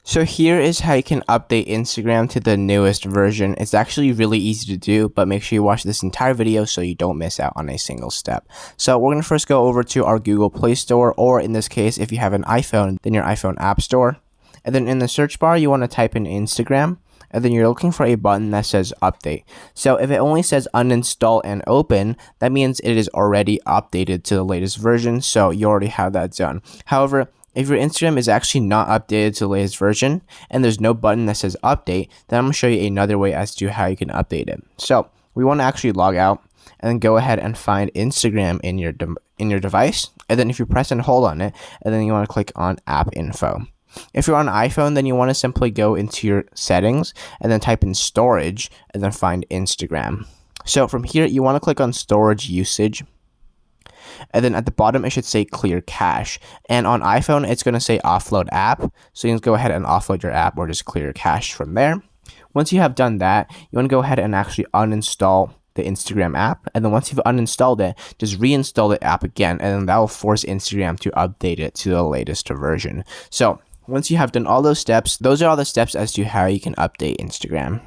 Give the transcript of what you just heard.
So here is how you can update Instagram to the newest version. It's actually really easy to do, but make sure you watch this entire video so you don't miss out on a single step. So we're going to first go over to our Google Play Store, or in this case, if you have an iPhone, then your iPhone App Store. And then in the search bar, you want to type in Instagram, and then you're looking for a button that says update. So if it only says uninstall and open, that means it is already updated to the latest version, so you already have that done. However, if your Instagram is actually not updated to the latest version and there's no button that says update, then I'm going to show you another way as to how you can update it. So we want to actually log out and then go ahead and find Instagram in your device. And then if you press and hold on it, and then you want to click on app info. If you're on iPhone, then you want to simply go into your settings and then type in storage and then find Instagram. So from here, you want to click on storage usage. And then at the bottom, it should say clear cache. And on iPhone, it's going to say offload app. So you can go ahead and offload your app or just clear your cache from there. Once you have done that, you want to go ahead and actually uninstall the Instagram app. And then once you've uninstalled it, just reinstall the app again. And then that will force Instagram to update it to the latest version. So once you have done all those steps, those are all the steps as to how you can update Instagram.